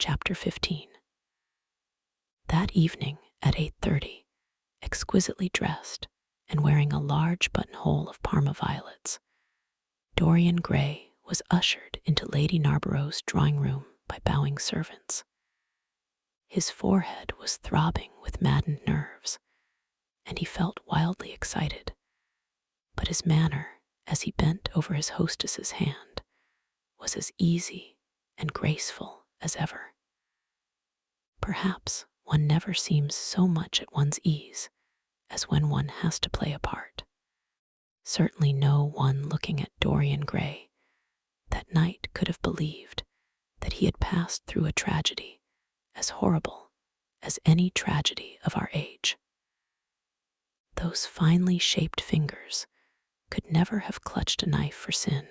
Chapter 15. That evening at 8:30, exquisitely dressed and wearing a large buttonhole of Parma violets, Dorian Gray was ushered into Lady Narborough's drawing room by bowing servants. His forehead was throbbing with maddened nerves, and he felt wildly excited, but his manner, as he bent over his hostess's hand, was as easy and graceful as ever. Perhaps one never seems so much at one's ease as when one has to play a part. Certainly no one looking at Dorian Gray that night could have believed that he had passed through a tragedy as horrible as any tragedy of our age. Those finely shaped fingers could never have clutched a knife for sin,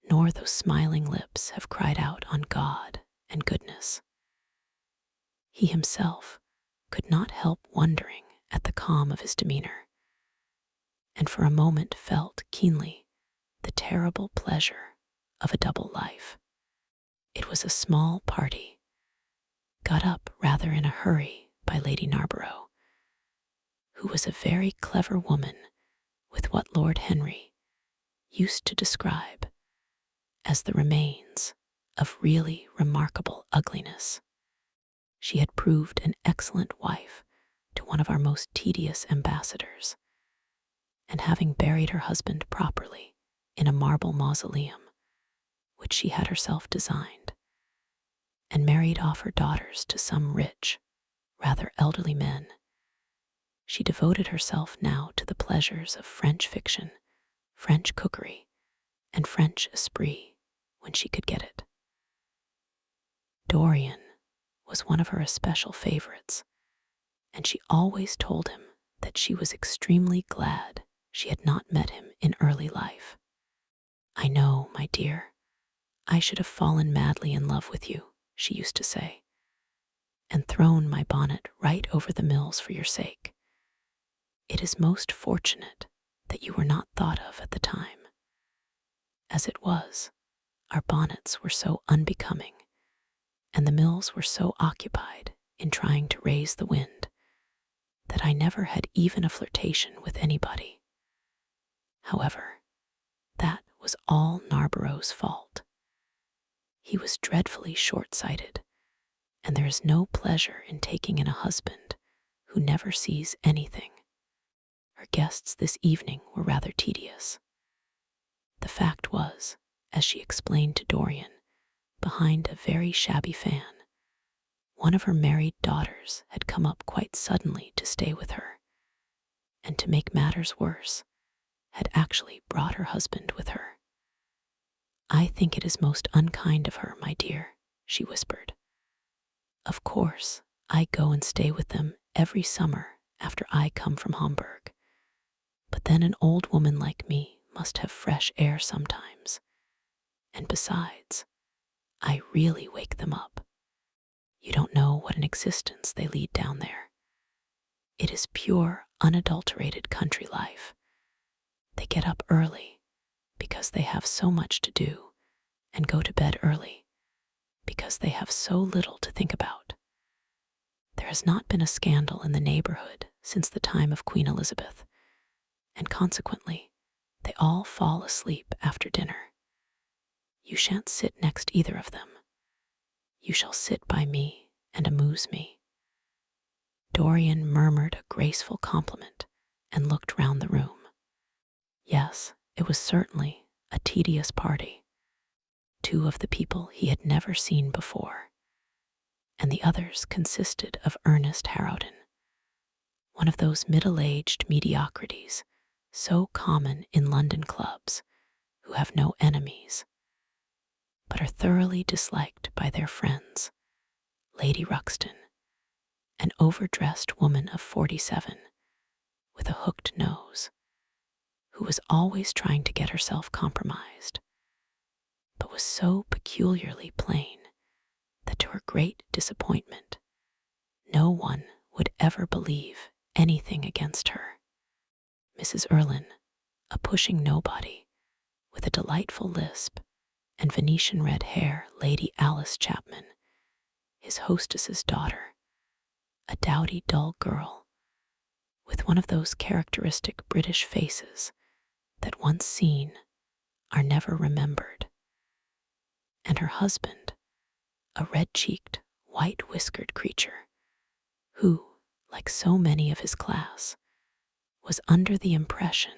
nor those smiling lips have cried out on God and goodness. He himself could not help wondering at the calm of his demeanor, and for a moment felt keenly the terrible pleasure of a double life. It was a small party, got up rather in a hurry by Lady Narborough, who was a very clever woman with what Lord Henry used to describe as the remains of really remarkable ugliness. She had proved an excellent wife to one of our most tedious ambassadors, and having buried her husband properly in a marble mausoleum, which she had herself designed, and married off her daughters to some rich, rather elderly men, she devoted herself now to the pleasures of French fiction, French cookery, and French esprit when she could get it. Dorian was one of her especial favorites, and she always told him that she was extremely glad she had not met him in early life. "I know, my dear, I should have fallen madly in love with you," she used to say, "and thrown my bonnet right over the mills for your sake. It is most fortunate that you were not thought of at the time. As it was, our bonnets were so unbecoming, and the mills were so occupied in trying to raise the wind, that I never had even a flirtation with anybody. However, that was all Narborough's fault. He was dreadfully short-sighted, and there is no pleasure in taking in a husband who never sees anything. Her guests this evening were rather tedious. The fact was, as she explained to Dorian, behind a very shabby fan, one of her married daughters had come up quite suddenly to stay with her, and to make matters worse, had actually brought her husband with her. "I think it is most unkind of her, my dear," she whispered. "Of course, I go and stay with them every summer after I come from Hamburg, but then an old woman like me must have fresh air sometimes, and besides, I really wake them up. You don't know what an existence they lead down there. It is pure, unadulterated country life. They get up early because they have so much to do, and go to bed early because they have so little to think about. There has not been a scandal in the neighborhood since the time of Queen Elizabeth, and consequently, they all fall asleep after dinner. You shan't sit next either of them. You shall sit by me and amuse me." Dorian murmured a graceful compliment and looked round the room. Yes, it was certainly a tedious party. Two of the people he had never seen before, and the others consisted of Ernest Harrowden, one of those middle-aged mediocrities so common in London clubs, who have no enemies, but are thoroughly disliked by their friends, Lady Ruxton, an overdressed woman of 47, with a hooked nose, who was always trying to get herself compromised, but was so peculiarly plain that to her great disappointment, no one would ever believe anything against her. Mrs. Erlyn, a pushing nobody, with a delightful lisp and Venetian red hair, Lady Alice Chapman, his hostess's daughter, a dowdy, dull girl with one of those characteristic British faces that once seen are never remembered, and her husband, a red-cheeked, white-whiskered creature who, like so many of his class, was under the impression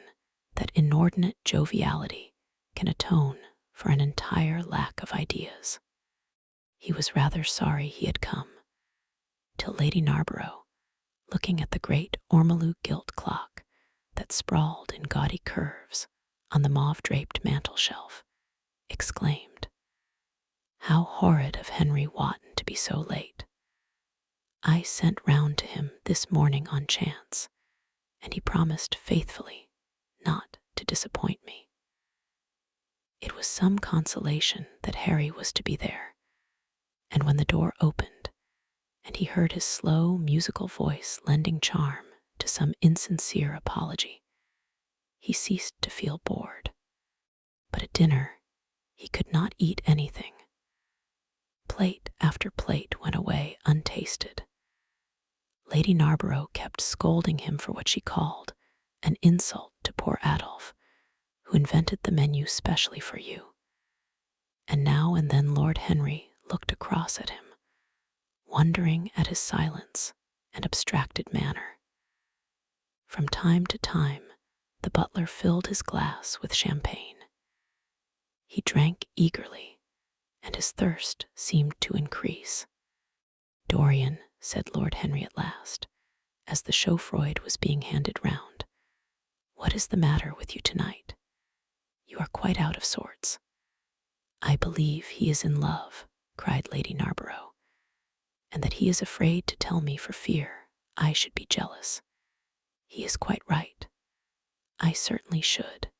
that inordinate joviality can atone for an entire lack of ideas. He was rather sorry he had come, till Lady Narborough, looking at the great ormolu gilt clock that sprawled in gaudy curves on the mauve-draped mantel-shelf, exclaimed, "How horrid of Henry Wotton to be so late. I sent round to him this morning on chance, and he promised faithfully not to disappoint me." It was some consolation that Harry was to be there, and when the door opened, and he heard his slow, musical voice lending charm to some insincere apology, he ceased to feel bored. But at dinner, he could not eat anything. Plate after plate went away untasted. Lady Narborough kept scolding him for what she called an insult to poor Adolphe, who invented the menu specially for you. And now and then Lord Henry looked across at him, wondering at his silence and abstracted manner. From time to time, the butler filled his glass with champagne. He drank eagerly, and his thirst seemed to increase. "Dorian," said Lord Henry at last, as the chaufroid was being handed round, "what is the matter with you tonight? You are quite out of sorts." "I believe he is in love," cried Lady Narborough, "and that he is afraid to tell me for fear I should be jealous. He is quite right. I certainly should."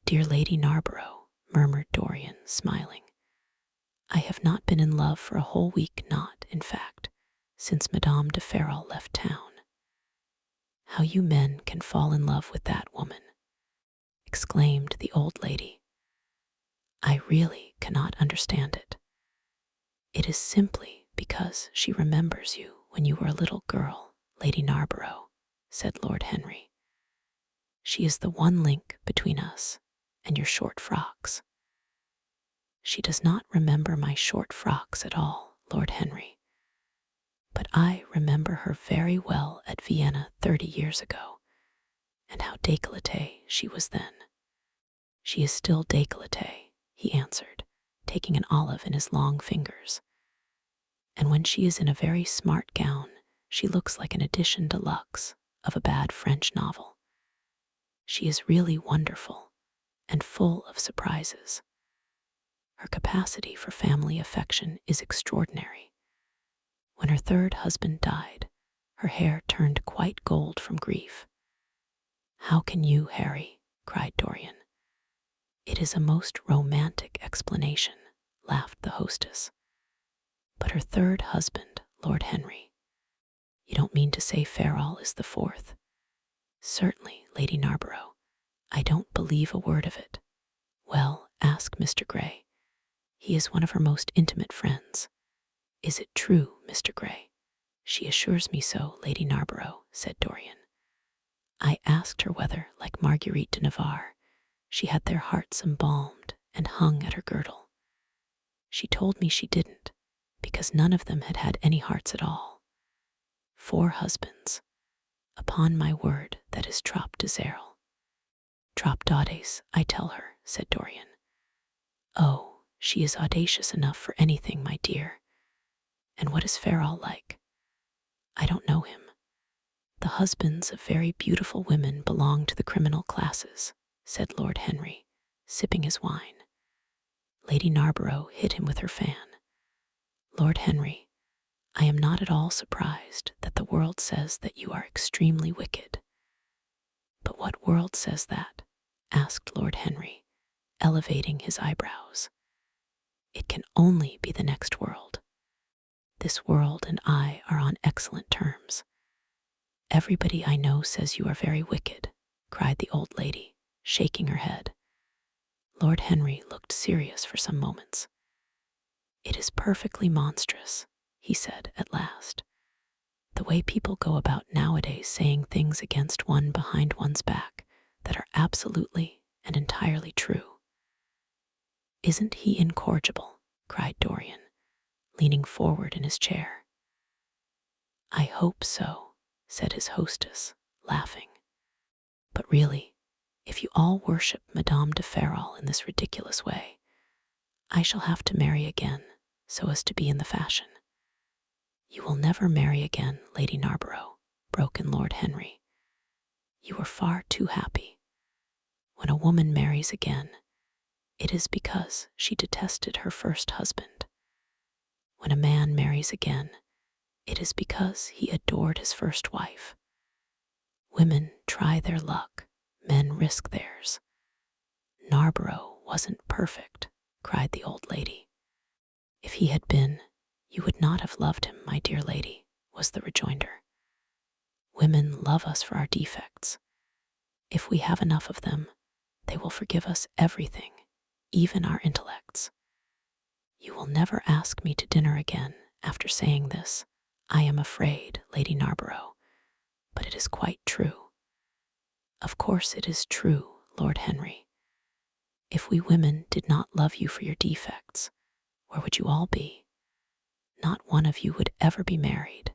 "Dear Lady Narborough," murmured Dorian, smiling, "I have not been in love for a whole week, not, in fact, since Madame de Ferrol left town." "How you men can fall in love with that woman," exclaimed the old lady. "I really cannot understand it. It is simply because she remembers you when you were a little girl, Lady Narborough," said Lord Henry. "She is the one link between us and your short frocks." "She does not remember my short frocks at all, Lord Henry, but I remember her very well at Vienna 30 years ago, and how décolletée she was then." "She is still décolletée," he answered, taking an olive in his long fingers. "And when she is in a very smart gown, she looks like an edition de luxe of a bad French novel. She is really wonderful and full of surprises. Her capacity for family affection is extraordinary. When her third husband died, her hair turned quite gold from grief." "How can you, Harry?" cried Dorian. "It is a most romantic explanation," laughed the hostess. "But her third husband, Lord Henry. You don't mean to say Ferrol is the fourth?" "Certainly, Lady Narborough. I don't believe a word of it." "Well, ask Mr. Gray. He is one of her most intimate friends." "Is it true, Mr. Gray?" "She assures me so, Lady Narborough," said Dorian. "I asked her whether, like Marguerite de Navarre, she had their hearts embalmed and hung at her girdle. She told me she didn't, because none of them had had any hearts at all. 4 husbands. Upon my word, that is trop de zéro." "Trop d'audace, I tell her," said Dorian. "Oh, she is audacious enough for anything, my dear. And what is Ferrol like?" "I don't know him. The husbands of very beautiful women belong to the criminal classes," said Lord Henry, sipping his wine. Lady Narborough hit him with her fan. "Lord Henry, I am not at all surprised that the world says that you are extremely wicked." "But what world says that?" asked Lord Henry, elevating his eyebrows. "It can only be the next world. This world and I are on excellent terms." "Everybody I know says you are very wicked," cried the old lady, shaking her head. Lord Henry looked serious for some moments. "It is perfectly monstrous," he said at last. The way people go about nowadays saying things against one behind one's back that are absolutely and entirely true. Isn't he incorrigible? Cried Dorian, leaning forward in his chair. I hope so, said his hostess, laughing. But really, if you all worship Madame de Ferrol in this ridiculous way, I shall have to marry again so as to be in the fashion. You will never marry again, Lady Narborough, broke in Lord Henry. You are far too happy. When a woman marries again, it is because she detested her first husband. When a man marries again, it is because he adored his first wife. Women try their luck, men risk theirs. Narborough wasn't perfect, cried the old lady. If he had been, you would not have loved him, my dear lady, was the rejoinder. Women love us for our defects. If we have enough of them, they will forgive us everything, even our intellects. You will never ask me to dinner again after saying this, I am afraid, Lady Narborough, but it is quite true. Of course it is true, Lord Henry. If we women did not love you for your defects, where would you all be? Not one of you would ever be married.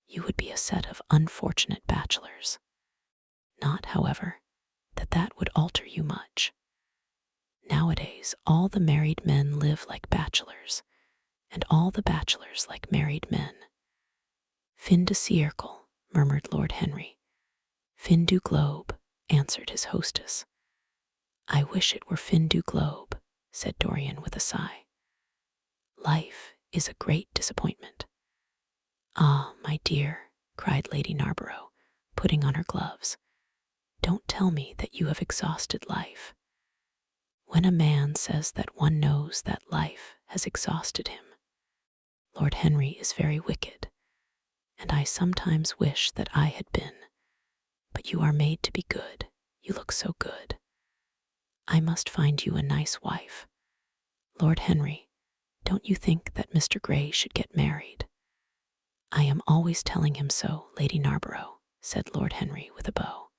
You would be a set of unfortunate bachelors. Not, however, that would alter you much. Nowadays, all the married men live like bachelors, and all the bachelors like married men. Fin de siècle, murmured Lord Henry. Fin du globe, answered his hostess. I wish it were fin du globe, said Dorian with a sigh. Life is a great disappointment. Ah, my dear, cried Lady Narborough, putting on her gloves, don't tell me that you have exhausted life. When a man says that one knows that life has exhausted him, Lord Henry is very wicked, and I sometimes wish that I had been. But you are made to be good. You look so good. I must find you a nice wife. Lord Henry, don't you think that Mr. Grey should get married? I am always telling him so, Lady Narborough, said Lord Henry with a bow.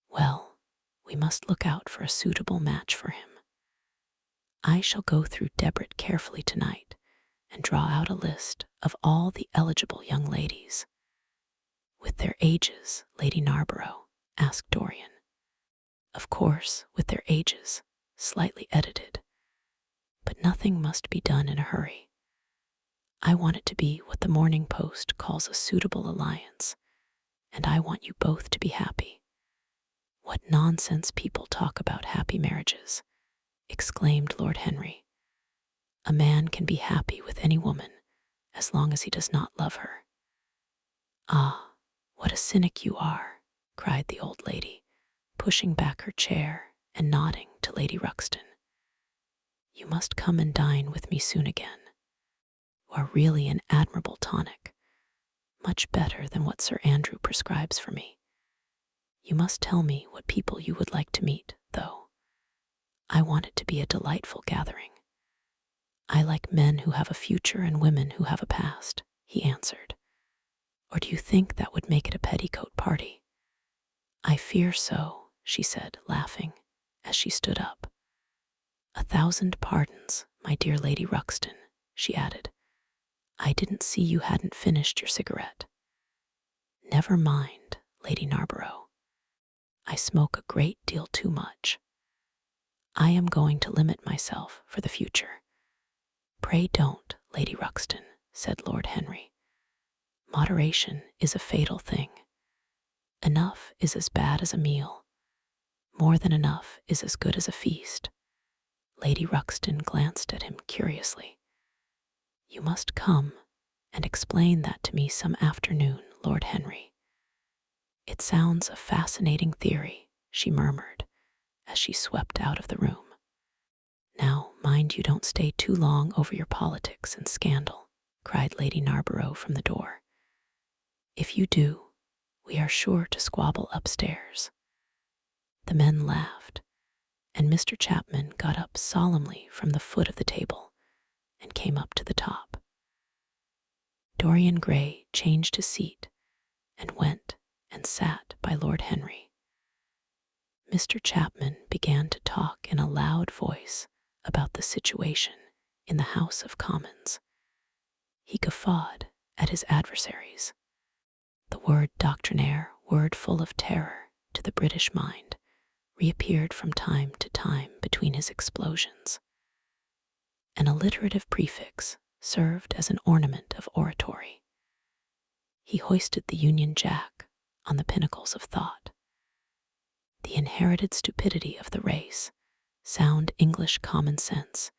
Well, we must look out for a suitable match for him. I shall go through Debrett carefully tonight and draw out a list of all the eligible young ladies. With their ages, Lady Narborough, asked Dorian. Of course, with their ages, slightly edited. But nothing must be done in a hurry. I want it to be what the Morning Post calls a suitable alliance, and I want you both to be happy. What nonsense people talk about happy marriages, exclaimed Lord Henry. A man can be happy with any woman as long as he does not love her. Ah, what a cynic you are, cried the old lady, pushing back her chair and nodding to Lady Ruxton. You must come and dine with me soon again. You are really an admirable tonic, much better than what Sir Andrew prescribes for me. You must tell me what people you would like to meet, though. I want it to be a delightful gathering. I like men who have a future and women who have a past, he answered. Or do you think that would make it a petticoat party? I fear so, she said, laughing, as she stood up. 1,000 pardons, my dear Lady Ruxton, she added. I didn't see you hadn't finished your cigarette. Never mind, Lady Narborough. I smoke a great deal too much. I am going to limit myself for the future. Pray don't, Lady Ruxton, said Lord Henry. Moderation is a fatal thing. Enough is as bad as a meal. More than enough is as good as a feast. Lady Ruxton glanced at him curiously. You must come and explain that to me some afternoon, Lord Henry. It sounds a fascinating theory, she murmured as she swept out of the room. Now, mind you don't stay too long over your politics and scandal, cried Lady Narborough from the door. If you do, we are sure to squabble upstairs. The men laughed, and Mr. Chapman got up solemnly from the foot of the table and came up to the top. Dorian Gray changed his seat and went and sat by Lord Henry. Mr. Chapman began to talk in a loud voice about the situation in the House of Commons. He guffawed at his adversaries. The word doctrinaire, word full of terror to the British mind, reappeared from time to time between his explosions. An alliterative prefix served as an ornament of oratory. He hoisted the Union Jack on the pinnacles of thought. The inherited stupidity of the race, sound English common sense,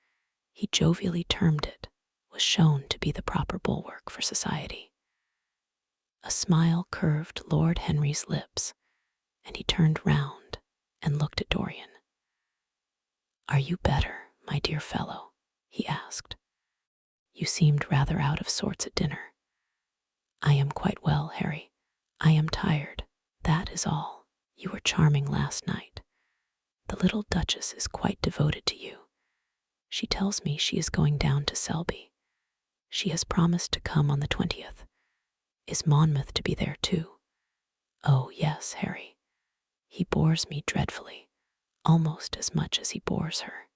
he jovially termed it, was shown to be the proper bulwark for society. A smile curved Lord Henry's lips, and he turned round and looked at Dorian. "Are you better, my dear fellow?" he asked. "You seemed rather out of sorts at dinner." "I am quite well, Harry. I am tired, that is all. You were charming last night. The little Duchess is quite devoted to you. She tells me she is going down to Selby. She has promised to come on the 20th. Is Monmouth to be there too?" "Oh, yes, Harry. He bores me dreadfully, almost as much as he bores her.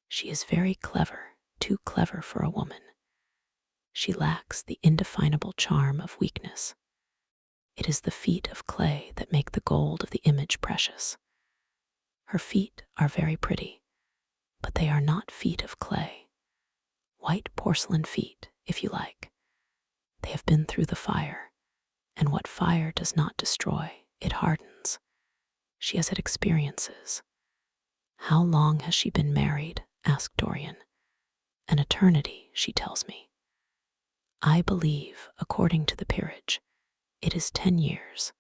She is very clever, too clever for a woman. She lacks the indefinable charm of weakness. It is the feet of clay that make the gold of the image precious. Her feet are very pretty, but they are not feet of clay. White porcelain feet, if you like. They have been through the fire, and what fire does not destroy, it hardens. She has had experiences." "How long has she been married?" asked Dorian. "An eternity, she tells me." "I believe, according to the peerage, it is 10 years,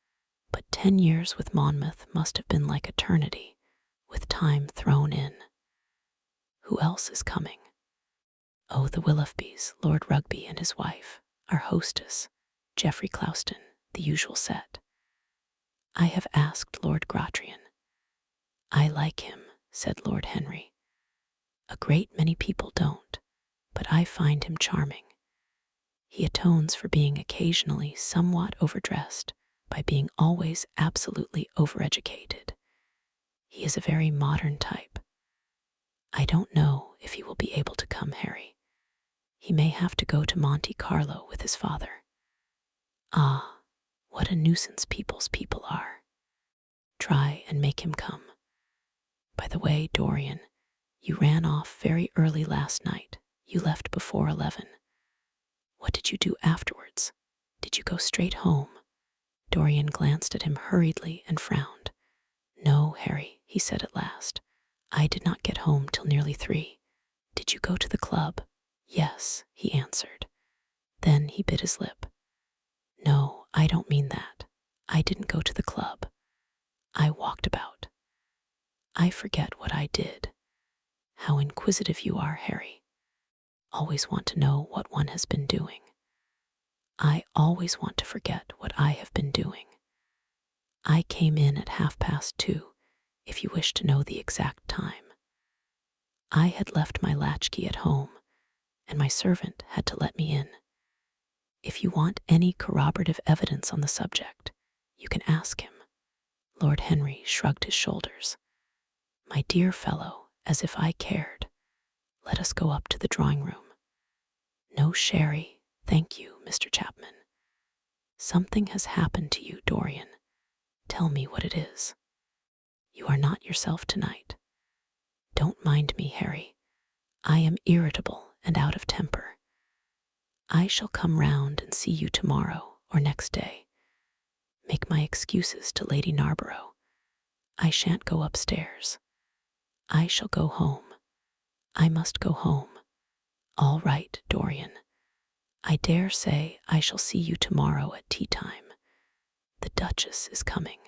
but 10 years with Monmouth must have been like eternity, with time thrown in." "Who else is coming?" "Oh, the Willoughbys, Lord Rugby and his wife, our hostess, Geoffrey Clouston, the usual set. I have asked Lord Grottrian." "I like him," said Lord Henry. "A great many people don't, but I find him charming. He atones for being occasionally somewhat overdressed by being always absolutely overeducated. He is a very modern type. I don't know if he will be able to come, Harry. He may have to go to Monte Carlo with his father." "Ah, what a nuisance people's people are. Try and make him come. By the way, Dorian, you ran off very early last night. You left before 11. What did you do afterwards? Did you go straight home?" Dorian glanced at him hurriedly and frowned. "No, Harry," he said at last. "I did not get home till nearly 3. Did you go to the club?" "Yes," he answered. Then he bit his lip. "No, I don't mean that. I didn't go to the club. I walked about. I forget what I did. How inquisitive you are, Harry. Always want to know what one has been doing. I always want to forget what I have been doing. I came in at 2:30, if you wish to know the exact time. I had left my latchkey at home, and my servant had to let me in. If you want any corroborative evidence on the subject, you can ask him." Lord Henry shrugged his shoulders. "My dear fellow, as if I cared. Let us go up to the drawing room." "No sherry, thank you, Mr. Chapman." "Something has happened to you, Dorian. Tell me what it is. You are not yourself tonight. Don't mind me, Harry. I am irritable and out of temper. I shall come round and see you tomorrow or next day. Make my excuses to Lady Narborough. I shan't go upstairs. I shall go home. I must go home. All right, Dorian. I dare say I shall see you tomorrow at tea time. The Duchess is coming."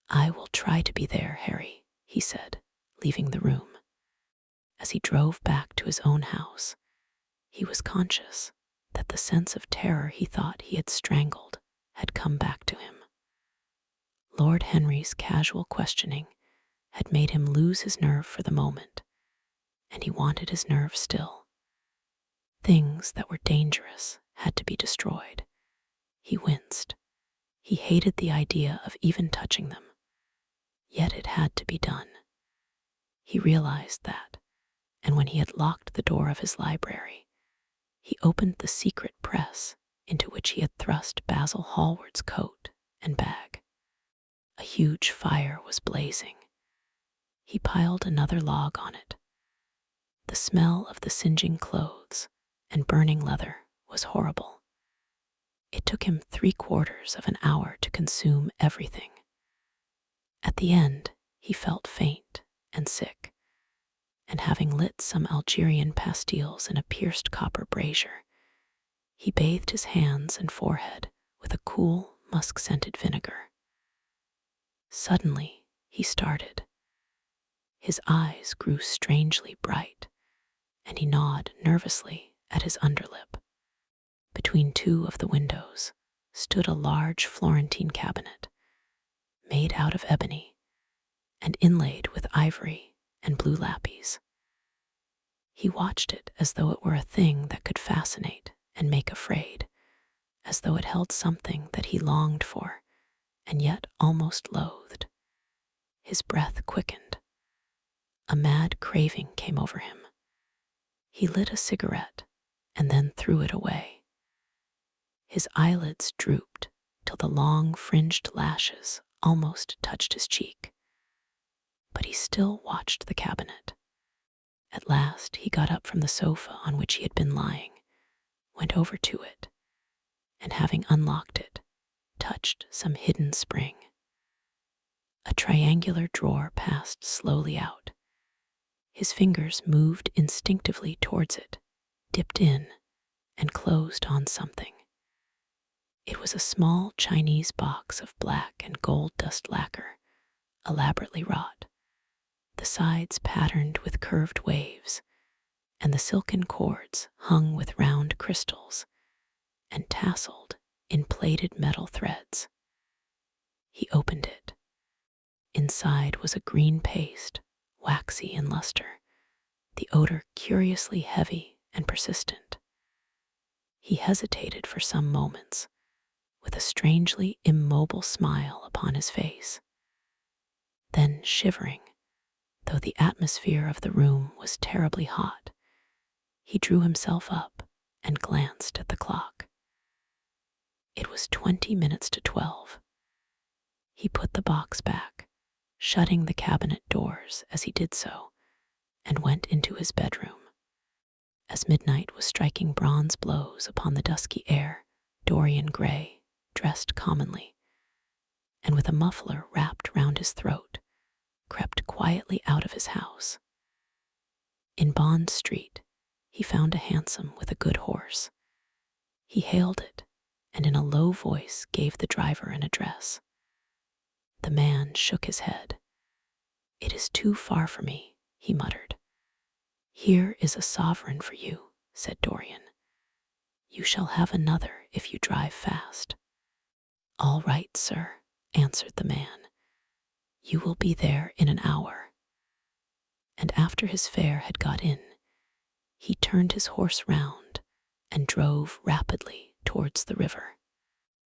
"I will try to be there, Harry," he said, leaving the room. As he drove back to his own house, he was conscious that the sense of terror he thought he had strangled had come back to him. Lord Henry's casual questioning had made him lose his nerve for the moment, and he wanted his nerve still. things that were dangerous had to be destroyed. He winced. He hated the idea of even touching them, yet it had to be done. He realized that, and when he had locked the door of his library, he opened the secret press into which he had thrust Basil Hallward's coat and bag. A huge fire was blazing. He piled another log on it. The smell of the singeing clothes and burning leather was horrible. It took him 3/4 of an hour to consume everything. At the end, he felt faint and sick, and having lit some Algerian pastilles in a pierced copper brazier, he bathed his hands and forehead with a cool, musk-scented vinegar. Suddenly, he started. His eyes grew strangely bright, and he gnawed nervously at his underlip. Between two of the windows stood a large Florentine cabinet, made out of ebony and inlaid with ivory and blue lapis. He watched it as though it were a thing that could fascinate and make afraid, as though it held something that he longed for and yet almost loathed. His breath quickened. A mad craving came over him. He lit a cigarette and then threw it away. His eyelids drooped till the long fringed lashes almost touched his cheek. But he still watched the cabinet. At last he got up from the sofa on which he had been lying, went over to it, and having unlocked it, touched some hidden spring. A triangular drawer passed slowly out. His fingers moved instinctively towards it, dipped in, and closed on something. It was a small Chinese box of black and gold dust lacquer, elaborately wrought, the sides patterned with curved waves, and the silken cords hung with round crystals and tasseled in plaited metal threads. He opened it. Inside was a green paste, waxy in luster, the odor curiously heavy and persistent. He hesitated for some moments, with a strangely immobile smile upon his face. Then, shivering, though the atmosphere of the room was terribly hot, he drew himself up and glanced at the clock. It was 20 minutes to 12. He put the box back, shutting the cabinet doors as he did so, and went into his bedroom. As midnight was striking bronze blows upon the dusky air, Dorian Gray, dressed commonly, and with a muffler wrapped round his throat, crept quietly out of his house. In Bond Street, he found a hansom with a good horse. He hailed it, and in a low voice gave the driver an address. The man shook his head. "It is too far for me," he muttered. "Here is a sovereign for you," said Dorian. "You shall have another if you drive fast." "All right, sir," answered the man. "You will be there in an hour." And after his fare had got in, he turned his horse round and drove rapidly towards the river.